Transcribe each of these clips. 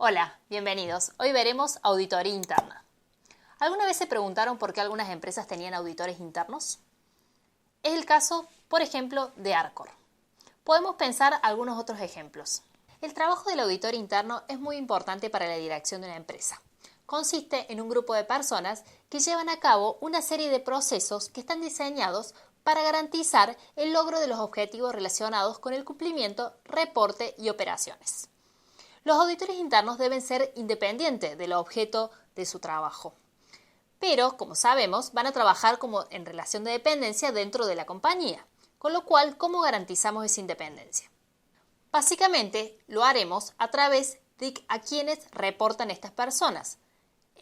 Hola, bienvenidos. Hoy veremos auditoría interna. ¿Alguna vez se preguntaron por qué algunas empresas tenían auditores internos? Es el caso, por ejemplo, de Arcor. Podemos pensar algunos otros ejemplos. El trabajo del auditor interno es muy importante para la dirección de una empresa. Consiste en un grupo de personas que llevan a cabo una serie de procesos que están diseñados para garantizar el logro de los objetivos relacionados con el cumplimiento, reporte y operaciones. Los auditores internos deben ser independientes del objeto de su trabajo. Pero, como sabemos, van a trabajar como en relación de dependencia dentro de la compañía. Con lo cual, ¿cómo garantizamos esa independencia? Básicamente, lo haremos a través de a quienes reportan estas personas.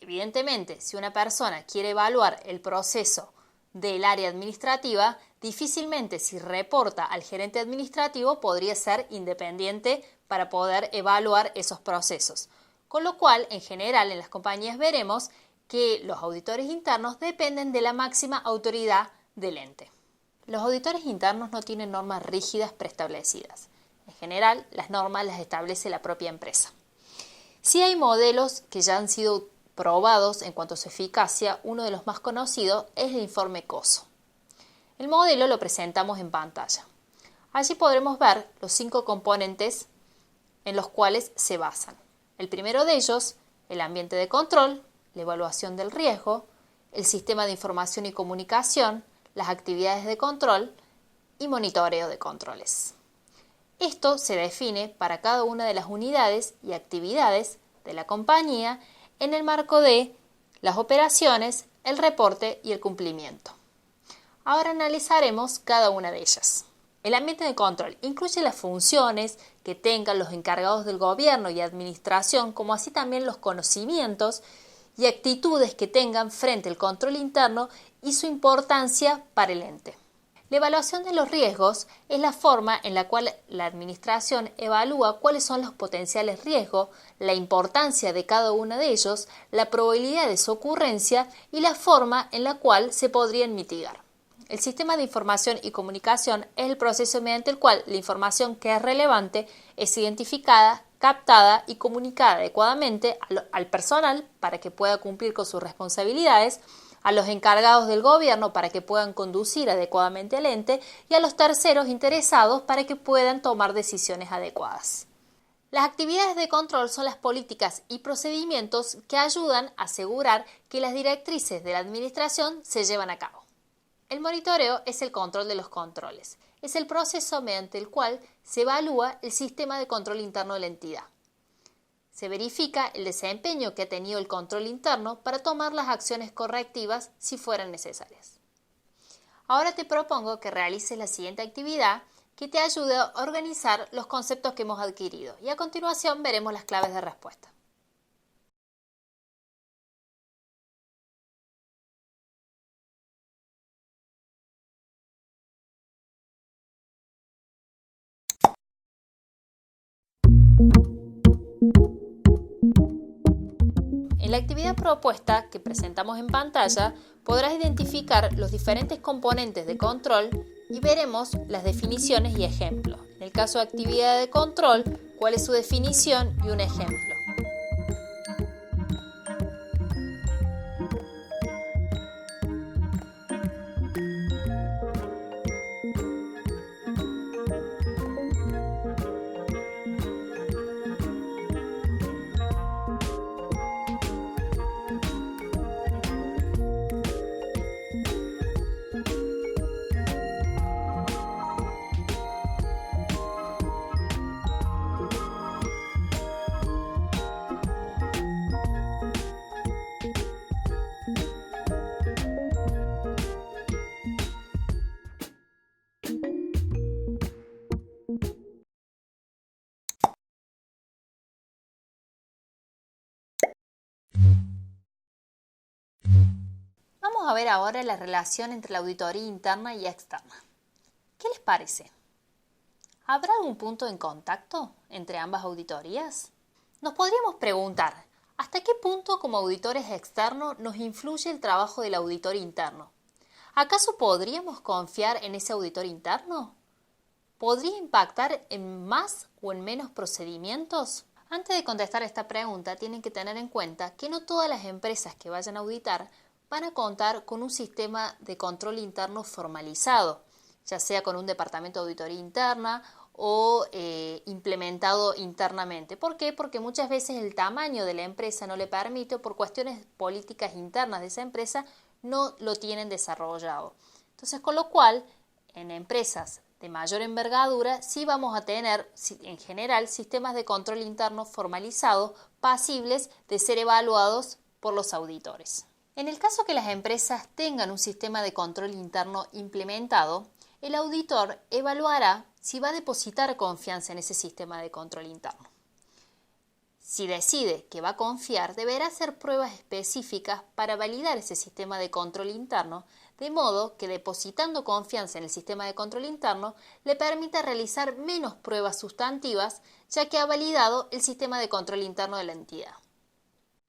Evidentemente, si una persona quiere evaluar el proceso del área administrativa, difícilmente si reporta al gerente administrativo podría ser independiente para poder evaluar esos procesos. Con lo cual, en general, en las compañías veremos que los auditores internos dependen de la máxima autoridad del ente. Los auditores internos no tienen normas rígidas preestablecidas. En general, las normas las establece la propia empresa. Sí hay modelos que ya han sido probados en cuanto a su eficacia. Uno de los más conocidos es el informe COSO. El modelo lo presentamos en pantalla. Allí podremos ver los 5 componentes en los cuales se basan. El primero de ellos, el ambiente de control, la evaluación del riesgo, el sistema de información y comunicación, las actividades de control y monitoreo de controles. Esto se define para cada una de las unidades y actividades de la compañía en el marco de las operaciones, el reporte y el cumplimiento. Ahora analizaremos cada una de ellas. El ambiente de control incluye las funciones que tengan los encargados del gobierno y administración, como así también los conocimientos y actitudes que tengan frente al control interno y su importancia para el ente. La evaluación de los riesgos es la forma en la cual la administración evalúa cuáles son los potenciales riesgos, la importancia de cada uno de ellos, la probabilidad de su ocurrencia y la forma en la cual se podrían mitigar. El sistema de información y comunicación es el proceso mediante el cual la información que es relevante es identificada, captada y comunicada adecuadamente al personal para que pueda cumplir con sus responsabilidades, a los encargados del gobierno para que puedan conducir adecuadamente al ente y a los terceros interesados para que puedan tomar decisiones adecuadas. Las actividades de control son las políticas y procedimientos que ayudan a asegurar que las directrices de la administración se llevan a cabo. El monitoreo es el control de los controles. Es el proceso mediante el cual se evalúa el sistema de control interno de la entidad. Se verifica el desempeño que ha tenido el control interno para tomar las acciones correctivas si fueran necesarias. Ahora te propongo que realices la siguiente actividad que te ayude a organizar los conceptos que hemos adquirido y a continuación veremos las claves de respuesta. En la actividad propuesta que presentamos en pantalla podrás identificar los diferentes componentes de control y veremos las definiciones y ejemplos. En el caso de actividad de control, cuál es su definición y un ejemplo. Vamos a ver ahora la relación entre la auditoría interna y externa. ¿Qué les parece? ¿Habrá algún punto en contacto entre ambas auditorías? Nos podríamos preguntar, ¿hasta qué punto como auditores externos nos influye el trabajo del auditor interno? ¿Acaso podríamos confiar en ese auditor interno? ¿Podría impactar en más o en menos procedimientos? Antes de contestar esta pregunta, tienen que tener en cuenta que no todas las empresas que vayan a auditar van a contar con un sistema de control interno formalizado, ya sea con un departamento de auditoría interna o implementado internamente. ¿Por qué? Porque muchas veces el tamaño de la empresa no le permite, o por cuestiones políticas internas de esa empresa, no lo tienen desarrollado. Entonces, con lo cual, en empresas de mayor envergadura, sí vamos a tener, en general, sistemas de control interno formalizados, pasibles de ser evaluados por los auditores. En el caso que las empresas tengan un sistema de control interno implementado, el auditor evaluará si va a depositar confianza en ese sistema de control interno. Si decide que va a confiar, deberá hacer pruebas específicas para validar ese sistema de control interno, de modo que depositando confianza en el sistema de control interno le permita realizar menos pruebas sustantivas, ya que ha validado el sistema de control interno de la entidad.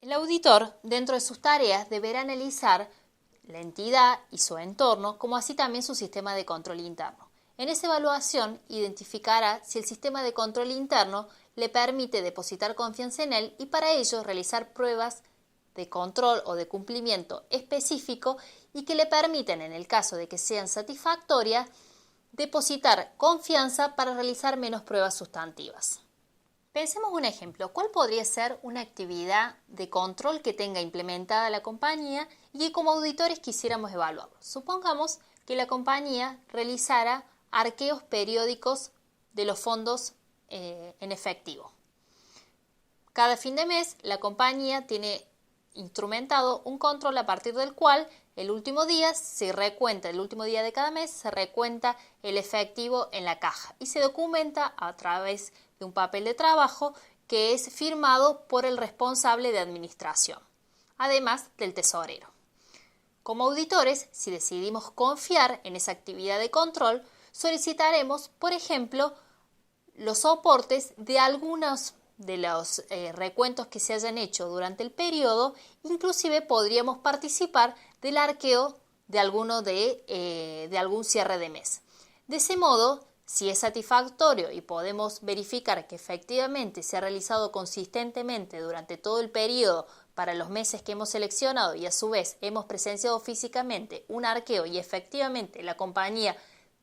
El auditor, dentro de sus tareas, deberá analizar la entidad y su entorno, como así también su sistema de control interno. En esa evaluación identificará si el sistema de control interno le permite depositar confianza en él y para ello realizar pruebas de control o de cumplimiento específico y que le permiten, en el caso de que sean satisfactorias, depositar confianza para realizar menos pruebas sustantivas. Pensemos un ejemplo. ¿Cuál podría ser una actividad de control que tenga implementada la compañía y que como auditores quisiéramos evaluarlo? Supongamos que la compañía realizara arqueos periódicos de los fondos en efectivo. Cada fin de mes la compañía tiene instrumentado un control a partir del cual el último día de cada mes se recuenta el efectivo en la caja y se documenta a través de un papel de trabajo que es firmado por el responsable de administración, además del tesorero. Como auditores, si decidimos confiar en esa actividad de control, solicitaremos, por ejemplo, los soportes de algunos de los recuentos que se hayan hecho durante el periodo, inclusive podríamos participar del arqueo de algún cierre de mes. De ese modo, si es satisfactorio y podemos verificar que efectivamente se ha realizado consistentemente durante todo el periodo para los meses que hemos seleccionado y a su vez hemos presenciado físicamente un arqueo y efectivamente la compañía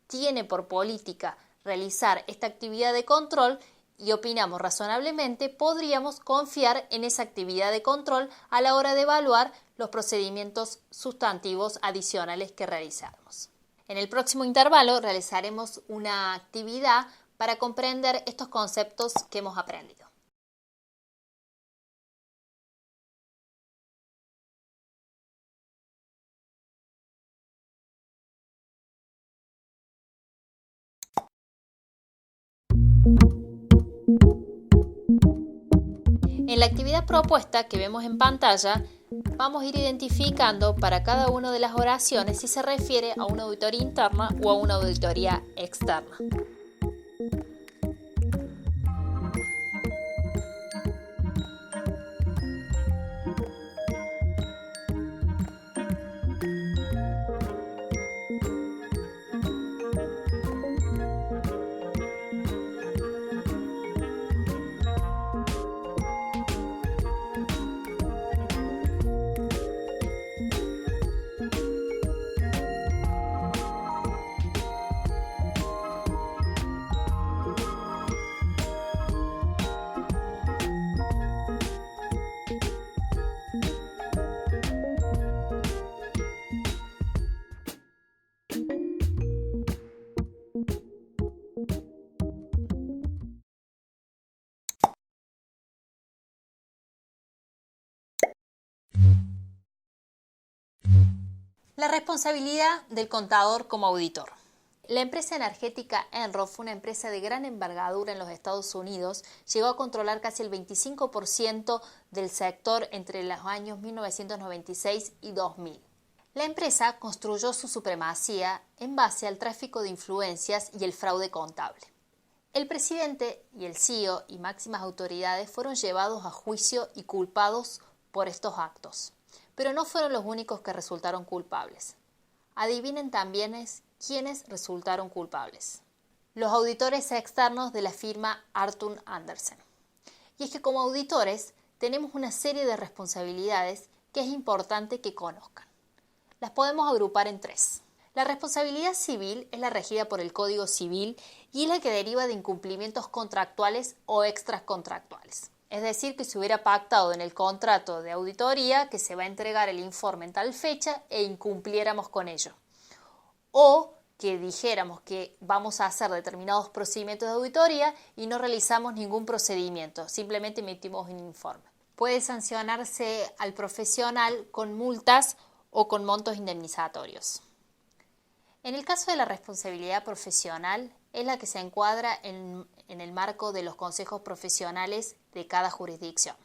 tiene por política realizar esta actividad de control y opinamos razonablemente, podríamos confiar en esa actividad de control a la hora de evaluar los procedimientos sustantivos adicionales que realizamos. En el próximo intervalo realizaremos una actividad para comprender estos conceptos que hemos aprendido. En la actividad propuesta que vemos en pantalla, vamos a ir identificando para cada una de las oraciones si se refiere a una auditoría interna o a una auditoría externa. La responsabilidad del contador como auditor. La empresa energética Enron fue una empresa de gran envergadura en los Estados Unidos, llegó a controlar casi el 25% del sector entre los años 1996 y 2000. La empresa construyó su supremacía en base al tráfico de influencias y el fraude contable. El presidente y el CEO y máximas autoridades fueron llevados a juicio y culpados por estos actos. Pero no fueron los únicos que resultaron culpables. Adivinen también quiénes resultaron culpables. Los auditores externos de la firma Arthur Andersen. Y es que como auditores tenemos una serie de responsabilidades que es importante que conozcan. Las podemos agrupar en 3. La responsabilidad civil es la regida por el Código Civil y es la que deriva de incumplimientos contractuales o extracontractuales. Es decir, que se hubiera pactado en el contrato de auditoría que se va a entregar el informe en tal fecha e incumpliéramos con ello. O que dijéramos que vamos a hacer determinados procedimientos de auditoría y no realizamos ningún procedimiento, simplemente emitimos un informe. Puede sancionarse al profesional con multas o con montos indemnizatorios. En el caso de la responsabilidad profesional, es la que se encuadra en el marco de los consejos profesionales de cada jurisdicción.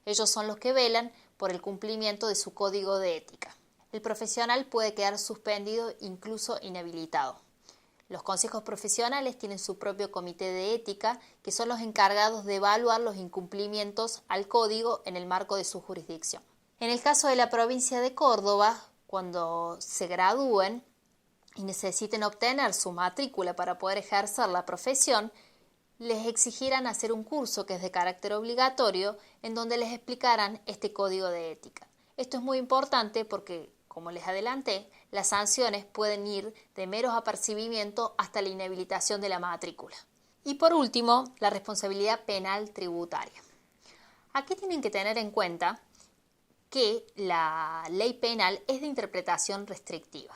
Ellos son los que velan por el cumplimiento de su código de ética. El profesional puede quedar suspendido, incluso inhabilitado. Los consejos profesionales tienen su propio comité de ética, que son los encargados de evaluar los incumplimientos al código en el marco de su jurisdicción. En el caso de la provincia de Córdoba, cuando se gradúen y necesiten obtener su matrícula para poder ejercer la profesión, les exigirán hacer un curso que es de carácter obligatorio en donde les explicarán este código de ética. Esto es muy importante porque, como les adelanté, las sanciones pueden ir de meros apercibimientos hasta la inhabilitación de la matrícula. Y por último, la responsabilidad penal tributaria. Aquí tienen que tener en cuenta que la ley penal es de interpretación restrictiva.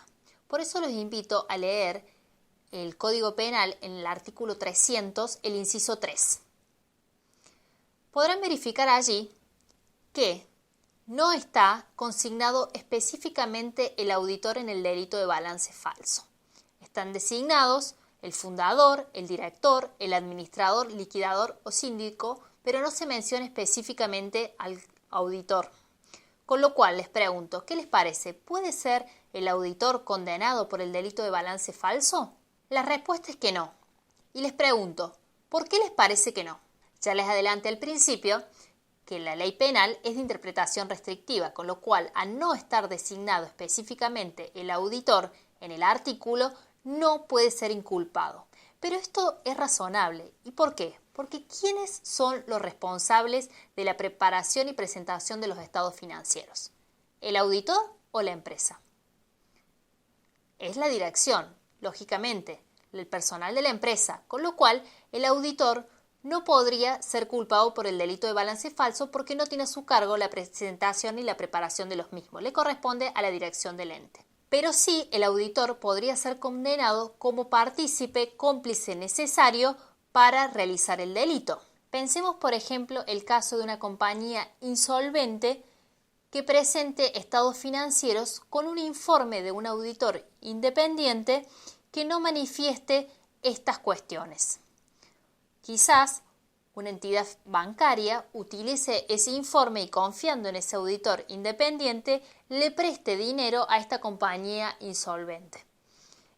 Por eso los invito a leer el Código Penal en el artículo 300, el inciso 3. Podrán verificar allí que no está consignado específicamente el auditor en el delito de balance falso. Están designados el fundador, el director, el administrador, liquidador o síndico, pero no se menciona específicamente al auditor. Con lo cual les pregunto, ¿qué les parece? ¿Puede ser el auditor condenado por el delito de balance falso? La respuesta es que no. Y les pregunto, ¿por qué les parece que no? Ya les adelanté al principio que la ley penal es de interpretación restrictiva, con lo cual, al no estar designado específicamente el auditor en el artículo, no puede ser inculpado. Pero esto es razonable. ¿Y por qué? Porque ¿quiénes son los responsables de la preparación y presentación de los estados financieros? ¿El auditor o la empresa? Es la dirección, lógicamente, el personal de la empresa, con lo cual el auditor no podría ser culpado por el delito de balance falso porque no tiene a su cargo la presentación y la preparación de los mismos. Le corresponde a la dirección del ente. Pero sí, el auditor podría ser condenado como partícipe cómplice necesario para realizar el delito. Pensemos, por ejemplo, el caso de una compañía insolvente que presente estados financieros con un informe de un auditor independiente que no manifieste estas cuestiones. Quizás una entidad bancaria utilice ese informe y, confiando en ese auditor independiente, le preste dinero a esta compañía insolvente.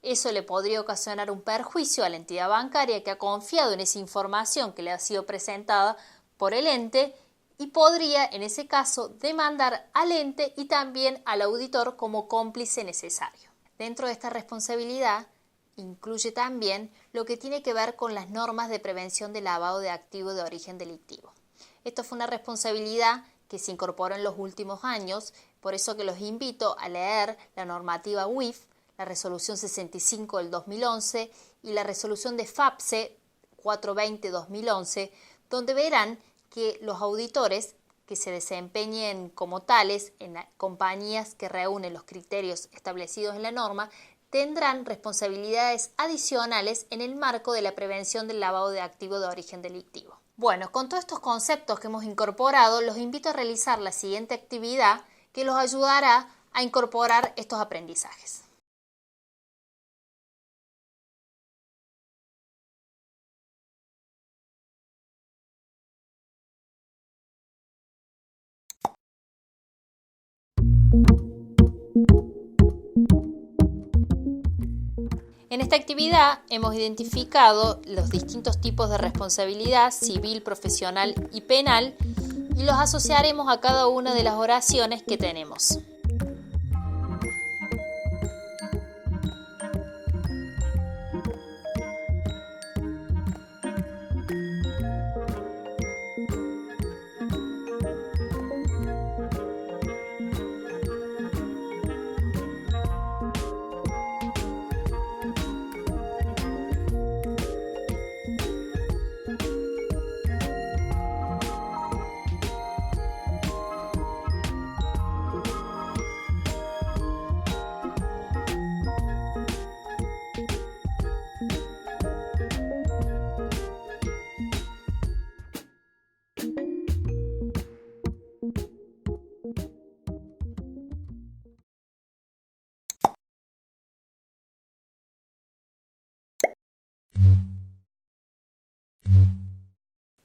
Eso le podría ocasionar un perjuicio a la entidad bancaria que ha confiado en esa información que le ha sido presentada por el ente y podría, en ese caso, demandar al ente y también al auditor como cómplice necesario. Dentro de esta responsabilidad incluye también lo que tiene que ver con las normas de prevención de lavado de activos de origen delictivo. Esto fue una responsabilidad que se incorporó en los últimos años, por eso que los invito a leer la normativa UIF, la resolución 65 del 2011 y la resolución de FAPSE 420-2011, donde verán que los auditores que se desempeñen como tales en compañías que reúnen los criterios establecidos en la norma tendrán responsabilidades adicionales en el marco de la prevención del lavado de activos de origen delictivo. Bueno, con todos estos conceptos que hemos incorporado, los invito a realizar la siguiente actividad que los ayudará a incorporar estos aprendizajes. En esta actividad hemos identificado los distintos tipos de responsabilidad civil, profesional y penal y los asociaremos a cada una de las oraciones que tenemos.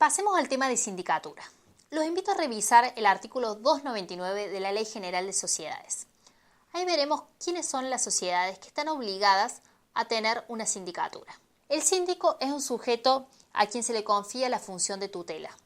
Pasemos al tema de sindicatura. Los invito a revisar el artículo 299 de la Ley General de Sociedades. Ahí veremos quiénes son las sociedades que están obligadas a tener una sindicatura. El síndico es un sujeto a quien se le confía la función de tutela,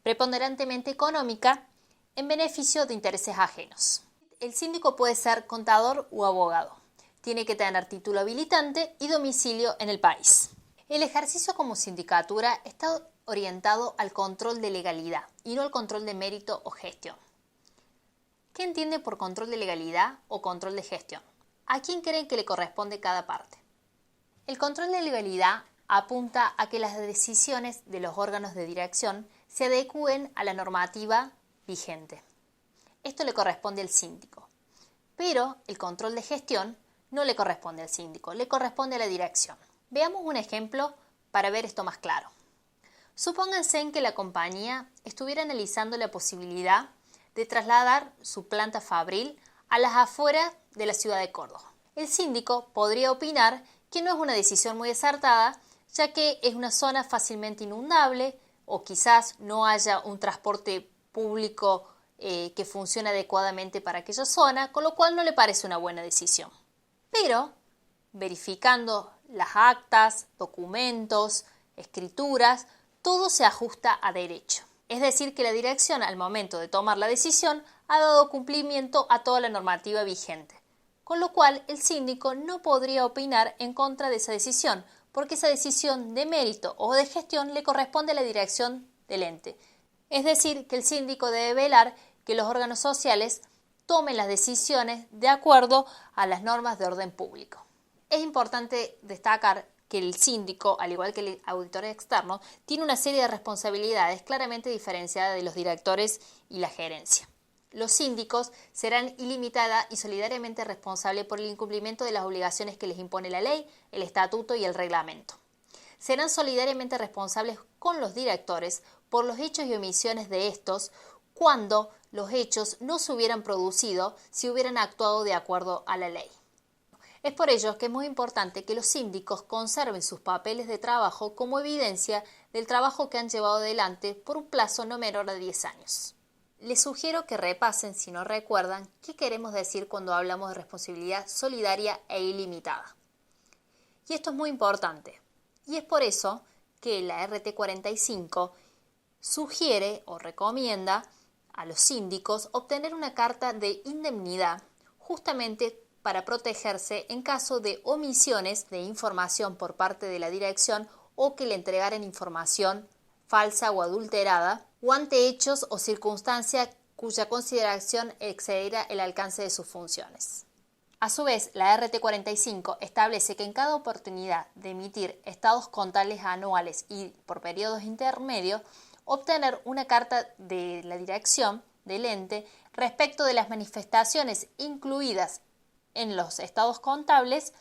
preponderantemente económica, en beneficio de intereses ajenos. El síndico puede ser contador o abogado. Tiene que tener título habilitante y domicilio en el país. El ejercicio como sindicatura está orientado al control de legalidad y no al control de mérito o gestión. ¿Qué entiende por control de legalidad o control de gestión? ¿A quién creen que le corresponde cada parte? El control de legalidad apunta a que las decisiones de los órganos de dirección se adecúen a la normativa vigente. Esto le corresponde al síndico. Pero el control de gestión no le corresponde al síndico, le corresponde a la dirección. Veamos un ejemplo para ver esto más claro. Supónganse en que la compañía estuviera analizando la posibilidad de trasladar su planta fabril a las afueras de la ciudad de Córdoba. El síndico podría opinar que no es una decisión muy acertada, ya que es una zona fácilmente inundable o quizás no haya un transporte público que funcione adecuadamente para aquella zona, con lo cual no le parece una buena decisión. Pero, verificando las actas, documentos, escrituras, todo se ajusta a derecho. Es decir, que la dirección al momento de tomar la decisión ha dado cumplimiento a toda la normativa vigente, con lo cual el síndico no podría opinar en contra de esa decisión, porque esa decisión de mérito o de gestión le corresponde a la dirección del ente. Es decir, que el síndico debe velar que los órganos sociales tomen las decisiones de acuerdo a las normas de orden público. Es importante destacar que el síndico, al igual que el auditor externo, tiene una serie de responsabilidades claramente diferenciadas de los directores y la gerencia. Los síndicos serán ilimitada y solidariamente responsables por el incumplimiento de las obligaciones que les impone la ley, el estatuto y el reglamento. Serán solidariamente responsables con los directores por los hechos y omisiones de estos cuando los hechos no se hubieran producido si hubieran actuado de acuerdo a la ley. Es por ello que es muy importante que los síndicos conserven sus papeles de trabajo como evidencia del trabajo que han llevado adelante por un plazo no menor a 10 años. Les sugiero que repasen, si no recuerdan, qué queremos decir cuando hablamos de responsabilidad solidaria e ilimitada. Y esto es muy importante. Y es por eso que la RT 45 sugiere o recomienda a los síndicos obtener una carta de indemnidad justamente para protegerse en caso de omisiones de información por parte de la dirección o que le entregaran información falsa o adulterada o ante hechos o circunstancias cuya consideración excediera el alcance de sus funciones. A su vez, la RT 45 establece que en cada oportunidad de emitir estados contables anuales y por periodos intermedios, obtener una carta de la dirección del ente respecto de las manifestaciones incluidas en los estados contables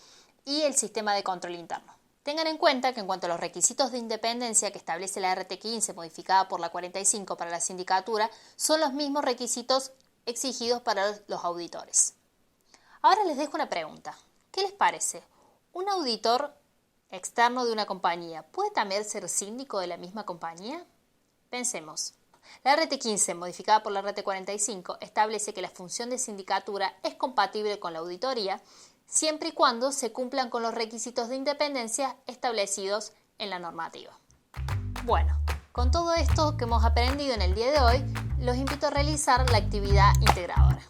y el sistema de control interno. Tengan en cuenta que en cuanto a los requisitos de independencia que establece la RT 15 modificada por la 45 para la sindicatura, son los mismos requisitos exigidos para los auditores. Ahora les dejo una pregunta. ¿Qué les parece? ¿Un auditor externo de una compañía puede también ser síndico de la misma compañía? Pensemos. La RT 15, modificada por la RT 45, establece que la función de sindicatura es compatible con la auditoría siempre y cuando se cumplan con los requisitos de independencia establecidos en la normativa. Bueno, con todo esto que hemos aprendido en el día de hoy, los invito a realizar la actividad integradora.